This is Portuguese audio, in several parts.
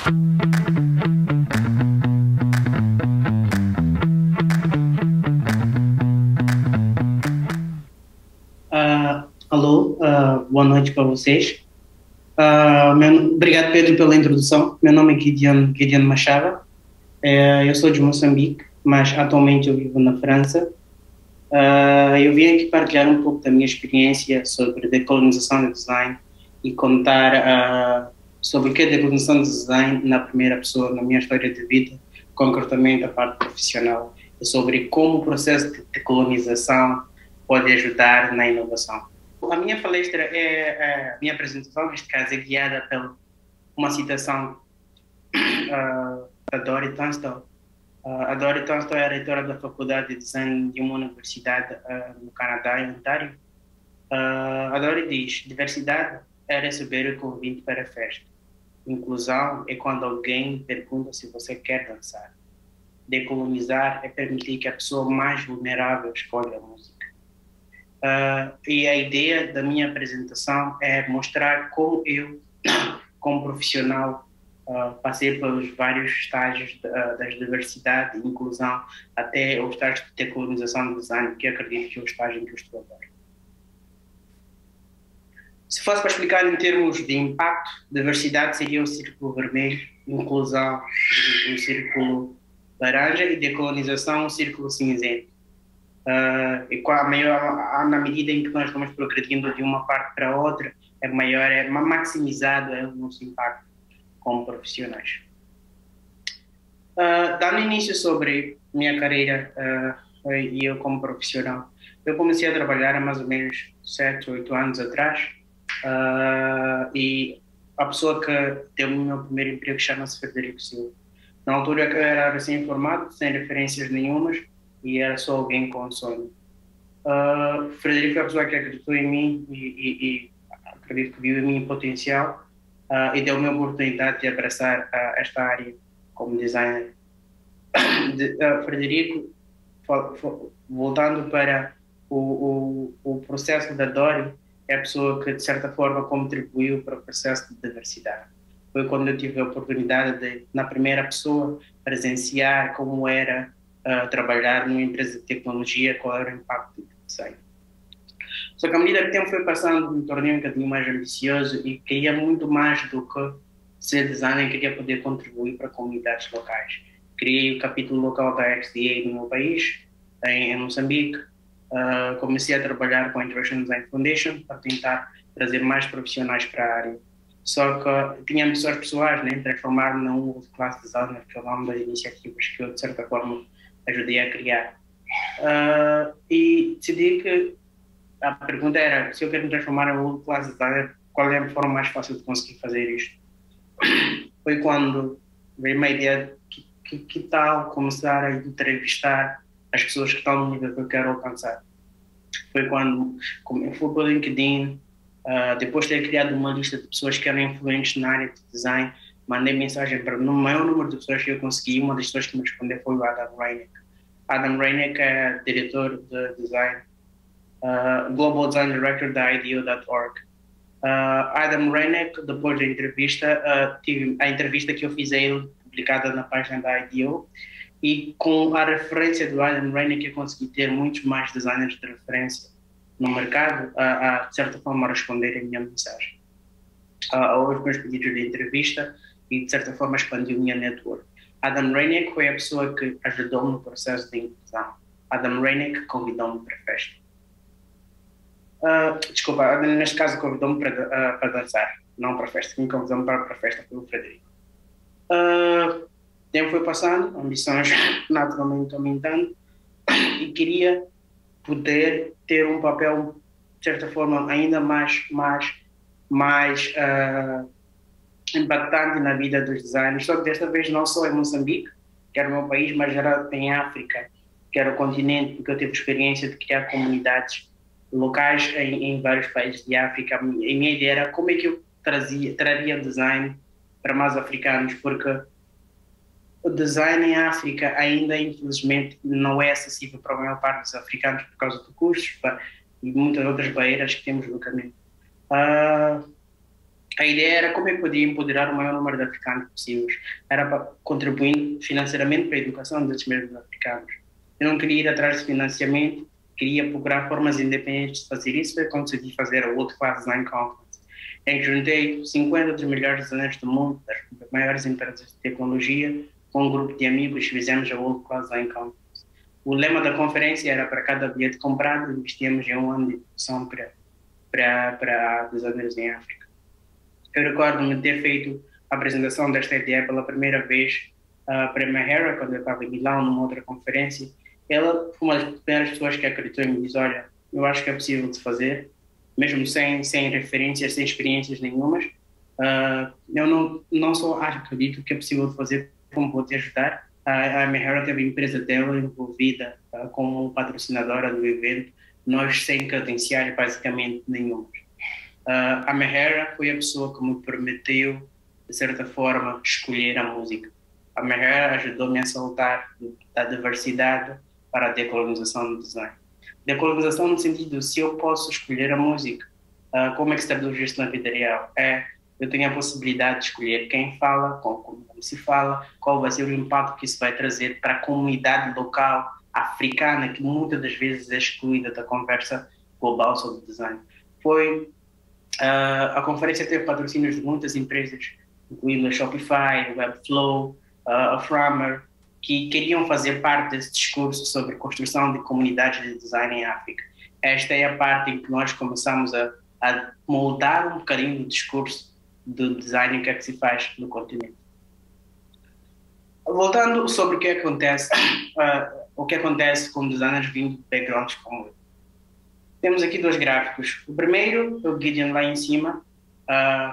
Alô, boa noite para vocês. Obrigado, Pedro, pela introdução. Meu nome é Gideon Machado. Eu sou de Moçambique, mas atualmente eu vivo na França. Eu vim aqui partilhar um pouco da minha experiência sobre decolonização de design e contar sobre o que é decolonização de design na primeira pessoa, na minha história de vida, concretamente a parte profissional, e sobre como o processo de decolonização pode ajudar na inovação. A minha palestra a minha apresentação, neste caso, é guiada por uma citação da Dory Tunstall. A Dory Tunstall é a reitora da Faculdade de Design de uma universidade no Canadá, em Ontário. A Dory diz: diversidade é receber o convite para a festa. Inclusão é quando alguém pergunta se você quer dançar. Decolonizar é permitir que a pessoa mais vulnerável escolha a música. E a ideia da minha apresentação é mostrar como eu, como profissional, passei pelos vários estágios das diversidade e inclusão até o estágio de decolonização do design, que acredito que é o estágio em que eu estou agora. Se fosse para explicar em termos de impacto, diversidade seria o círculo vermelho, inclusão o círculo laranja e decolonização o círculo cinzento. Na medida em que nós vamos progredindo de uma parte para a outra, é maximizado o nosso impacto como profissionais. Dando início sobre minha carreira e eu como profissional, eu comecei a trabalhar há mais ou menos 7, 8 anos atrás e a pessoa que deu o meu primeiro emprego chama-se Frederico Silva. Na altura eu era recém-formado, sem referências nenhumas, e era só alguém com sonho. Frederico é a pessoa que acreditou em mim e acredito que viu em mim potencial e deu-me a oportunidade de abraçar esta área como designer. Frederico, voltando para o processo da Dory, é a pessoa que de certa forma contribuiu para o processo de diversidade. Foi quando eu tive a oportunidade de, na primeira pessoa, presenciar como era trabalhar numa empresa de tecnologia, qual era o impacto do design. Só que à medida que o tempo foi passando, me tornei um bocadinho mais ambicioso e queria muito mais do que ser designer, queria poder contribuir para comunidades locais. Criei o capítulo local da XDA no meu país, em Moçambique. Comecei a trabalhar com a International Design Foundation para tentar trazer mais profissionais para a área. Só que tinha ambições pessoais, né? Transformar-me num world class designer, que é o nome das iniciativas que eu, de certa forma, ajudei a criar. E decidi que a pergunta era: se eu quero me transformar em world class designer, qual é a forma mais fácil de conseguir fazer isto? Foi quando veio uma ideia que tal começar a entrevistar as pessoas que estão no nível que eu quero alcançar. Foi quando eu fui para o LinkedIn, depois de ter criado uma lista de pessoas que eram influentes na área de design, mandei mensagem para o maior número de pessoas que eu consegui. Uma das pessoas que me respondeu foi o Adam Reineck. Adam Reineck é diretor de design, Global Design Director da IDEO.org. Adam Reineck, depois da entrevista, tive a entrevista que eu fiz a ele publicada na página da IDEO, e com a referência do Adam Reineck eu consegui ter muitos mais designers de referência no mercado a de certa forma, responder a minha mensagem aos meus pedidos de entrevista e de certa forma expandiu a minha network. Adam Reineck foi a pessoa que ajudou-me no processo de inclusão. Adam Reineck convidou-me para a festa. Desculpa, neste caso convidou-me para dançar, não para a festa. Quem convidou-me para a festa foi o Frederico. O tempo foi passando, ambições naturalmente aumentando e queria poder ter um papel, de certa forma, ainda mais impactante na vida dos designers, só que desta vez não só em Moçambique, que era o meu país, mas era em África, que era o continente, porque eu tive experiência de criar comunidades locais em vários países de África. A minha ideia era como é que eu traria design para mais africanos, porque o design em África ainda, infelizmente, não é acessível para a maior parte dos africanos por causa de custos e muitas outras barreiras que temos no caminho. A ideia era como é que podia empoderar o maior número de africanos possíveis. Era para, contribuindo financeiramente para a educação desses mesmos africanos. Eu não queria ir atrás de financiamento, queria procurar formas independentes de fazer isso e consegui fazer a World Class Design Conference, em que juntei 50 dos melhores designers do mundo, das maiores empresas de tecnologia, com um grupo de amigos, fizemos a World Class Design Conference. O lema da conferência era para cada bilhete comprado, investíamos em um ano de educação para designers em África. Eu recordo-me ter feito a apresentação desta ideia pela primeira vez para a Mahara, quando eu estava em Milão, numa outra conferência. Ela foi uma das primeiras pessoas que acreditou em mim e disse, olha, eu acho que é possível de fazer, mesmo sem referências, sem experiências nenhumas. Eu não só acredito que é possível de fazer, como vou te ajudar. A Mahara teve a empresa dela envolvida como patrocinadora do evento, nós sem credenciais basicamente nenhumas. A Mahara foi a pessoa que me permitiu, de certa forma, escolher a música. A Mahara ajudou-me a saltar da diversidade para a decolonização do design. Decolonização no sentido, se eu posso escolher a música, como é que se traduz isso na vida real? Eu tenho a possibilidade de escolher quem fala, como se fala, qual vai ser o impacto que isso vai trazer para a comunidade local africana, que muitas das vezes é excluída da conversa global sobre design. A conferência teve patrocínios de muitas empresas, incluindo a Shopify, a Webflow, a Framer, que queriam fazer parte desse discurso sobre construção de comunidades de design em África. Esta é a parte em que nós começamos a moldar um bocadinho o discurso do design e o que é que se faz no continente. Voltando sobre o que acontece com designers vindo de backgrounds como eu. Temos aqui dois gráficos. O primeiro é o Gideon lá em cima,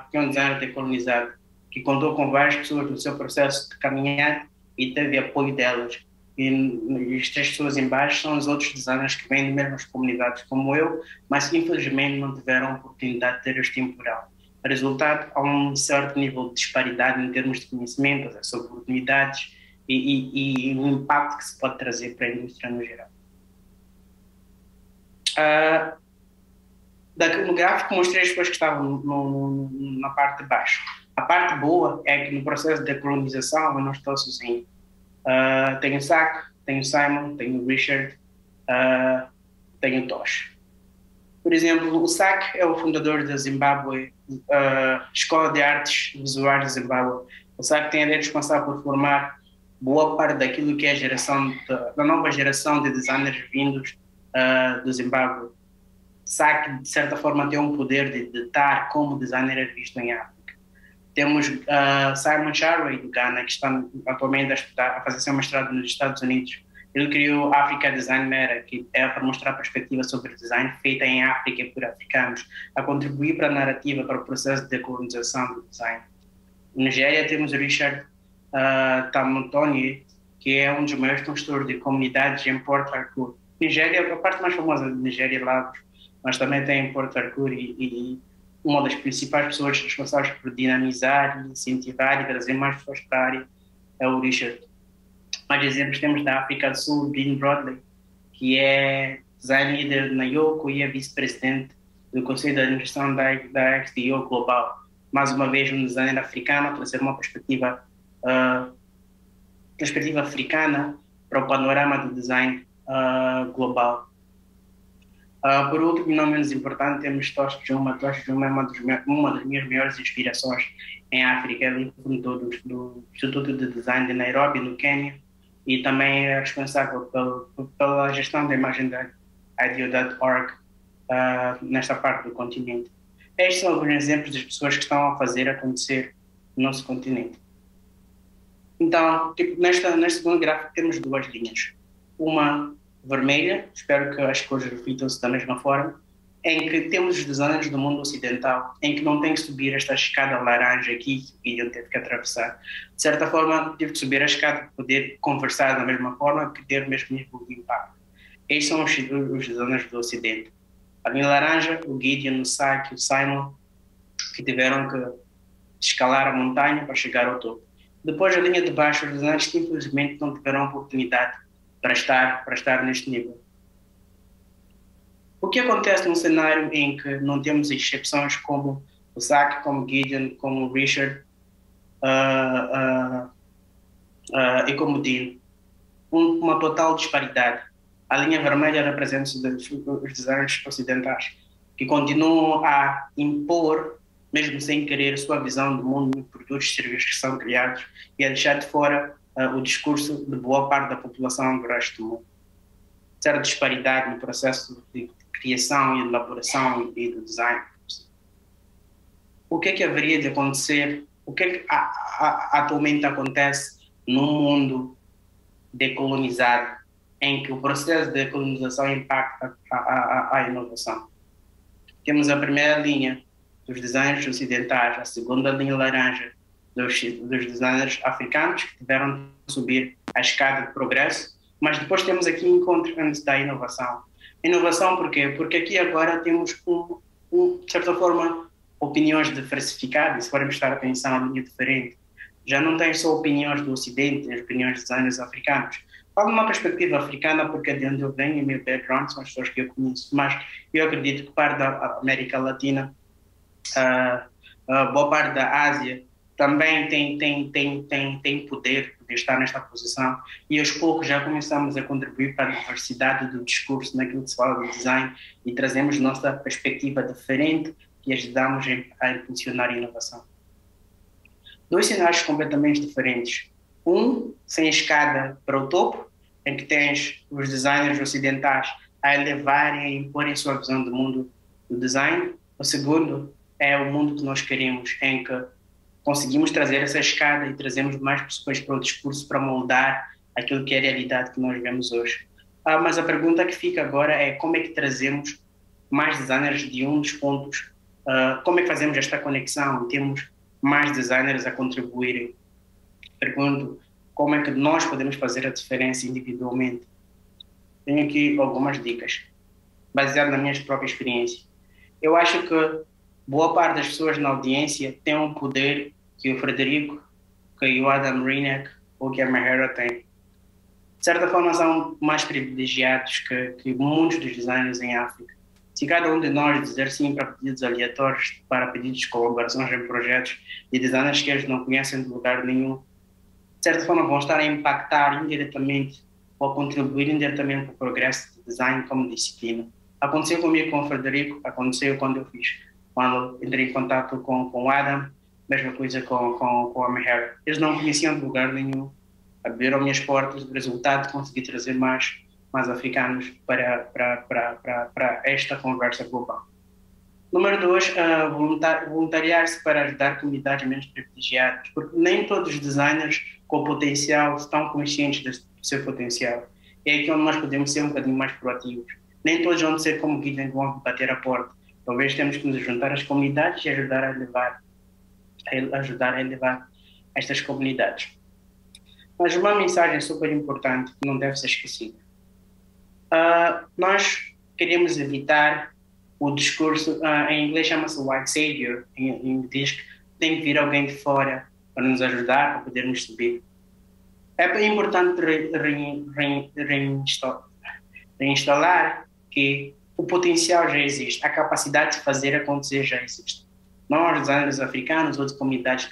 que é um designer decolonizado, que contou com várias pessoas no seu processo de caminhar e teve apoio delas. E as três pessoas em baixo são os outros designers que vêm de mesmas comunidades como eu, mas que infelizmente não tiveram a oportunidade de ter este temporal. Resultado, há um certo nível de disparidade em termos de conhecimento, as oportunidades e o impacto que se pode trazer para a indústria no geral. No gráfico mostrei as pessoas que estavam na parte de baixo. A parte boa é que no processo de decolonização eu não estou sozinho. Tenho o Zach, tenho o Simon, tenho o Richard, tenho o Tosh. Por exemplo, o Zach é o fundador da Zimbábue, Escola de Artes Visuais de Zimbábue. O Zach tem a responsável por formar boa parte daquilo que é a geração da nova geração de designers vindos do Zimbábue. Zach, de certa forma, tem um poder de ditar como o designer é visto em África. Temos Simon Sharway, do Ghana, que está atualmente a fazer seu mestrado nos Estados Unidos. Ele criou a Africa Design Meta, que é para mostrar a perspectiva sobre o design feita em África e por africanos, a contribuir para a narrativa, para o processo de decolonização do design. Na Nigéria temos o Richard Tamotoni, que é um dos maiores consultores de comunidades em Port Harcourt. Nigéria, a parte mais famosa de Nigéria é Lagos, mas também tem Port Harcourt e uma das principais pessoas responsáveis por dinamizar, incentivar e trazer mais pessoas para a área é o Richard. Mais exemplos temos da África do Sul, Dean Brodley, que é design leader na Yoko e é vice-presidente do Conselho de Administração da XDO Global. Mais uma vez, um designer africano a trazer uma perspectiva africana para o panorama do design global. Por último, e não menos importante, temos Tosh Juma. Tosh Juma é uma das minhas maiores inspirações em África. Ele é fundador do Instituto de Design de Nairobi, no Quênia, e também é responsável pela gestão da imagem da IDEO.org nesta parte do continente. Estes são alguns exemplos das pessoas que estão a fazer acontecer no nosso continente. Então, neste segundo gráfico temos duas linhas. Uma vermelha, espero que as cores reflitam-se da mesma forma, em que temos os designers do mundo ocidental, em que não tem que subir esta escada laranja aqui que ele teve que atravessar. De certa forma, tive que subir a escada para poder conversar da mesma forma, que ter o mesmo nível de impacto. Estes são os designers do Ocidente. A linha laranja, o Gideon, o Zach, o Simon, que tiveram que escalar a montanha para chegar ao topo. Depois, a linha de baixo, os designers que infelizmente não tiveram oportunidade para estar neste nível. O que acontece num cenário em que não temos exceções como o o Sack, como Gideon, como Richard e como Dean. Uma total disparidade. A linha vermelha representa os designers ocidentais, que continuam a impor, mesmo sem querer, sua visão do mundo de produtos e serviços que são criados e a deixar de fora o discurso de boa parte da população do resto do mundo. Certa disparidade no processo de criação e elaboração e do design. O que é que haveria de acontecer? O que é que atualmente acontece no mundo decolonizado, em que o processo de decolonização impacta a inovação? Temos a primeira linha dos designers ocidentais, a segunda linha laranja dos designers africanos, que tiveram de subir a escada de progresso, mas depois temos aqui encontro antes da inovação. Inovação por quê? Porque aqui agora temos, de certa forma, opiniões diversificadas. Se formos prestar atenção, uma linha diferente. Já não tem só opiniões do Ocidente, tem opiniões de designers africanos. Falo uma perspectiva africana porque é de onde eu venho e meu background são as pessoas que eu conheço, mas eu acredito que parte da América Latina, boa parte da Ásia, também tem poder de estar nesta posição, e aos poucos já começamos a contribuir para a diversidade do discurso naquilo que se fala de design e trazemos nossa perspectiva diferente e ajudamos a impulsionar a inovação. Dois cenários completamente diferentes. Um, sem escada para o topo, em que tens os designers ocidentais a elevarem e imporem sua visão do mundo do design. O segundo é o mundo que nós queremos, em que conseguimos trazer essa escada e trazemos mais pessoas para o discurso para moldar aquilo que é a realidade que nós vemos hoje. Mas a pergunta que fica agora é como é que trazemos mais designers de um dos pontos, como é que fazemos esta conexão? Temos mais designers a contribuírem. Pergunto, como é que nós podemos fazer a diferença individualmente? Tenho aqui algumas dicas, baseado na minha própria experiência. Eu acho que boa parte das pessoas na audiência tem um poder que o Frederico, que o Adam Reinach ou que a Mahara tem. De certa forma, são mais privilegiados que muitos dos designers em África. Se cada um de nós dizer sim para pedidos aleatórios, para pedidos de colaborações em projetos de designers que eles não conhecem de lugar nenhum, de certa forma vão estar a impactar indiretamente ou a contribuir indiretamente para o progresso do design como disciplina. Aconteceu comigo com o Frederico, aconteceu quando entrei em contato com o Adam, mesma coisa com a Mahara. Eles não conheciam de lugar nenhum, abriram minhas portas, o resultado consegui trazer mais africanos para esta conversa global. Número 2, voluntariar-se para ajudar comunidades menos privilegiadas, porque nem todos os designers com potencial estão conscientes do seu potencial. É aqui onde nós podemos ser um bocadinho mais proativos. Nem todos vão ser como Guilherme, vão bater a porta. Talvez temos que nos juntar às comunidades e ajudar a elevar estas comunidades. Mas uma mensagem super importante que não deve ser esquecida. Nós queremos evitar o discurso, em inglês chama-se white savior, em diz que tem que vir alguém de fora para nos ajudar, para podermos subir. É importante reinstalar que o potencial já existe, a capacidade de fazer acontecer já existe. Nós, designers africanos ou de comunidades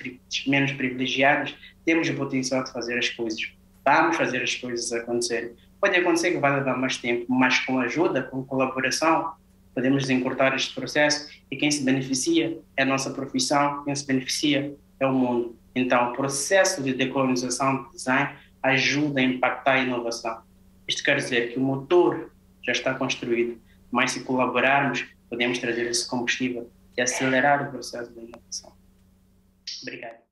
menos privilegiadas, temos o potencial de fazer as coisas. Vamos fazer as coisas acontecerem. Pode acontecer que vai levar mais tempo, mas com ajuda, com colaboração, podemos encurtar este processo e quem se beneficia é a nossa profissão, quem se beneficia é o mundo. Então, o processo de decolonização do design ajuda a impactar a inovação. Isto quer dizer que o motor já está construído, mas se colaborarmos, podemos trazer esse combustível e acelerar o processo de inovação. Obrigado.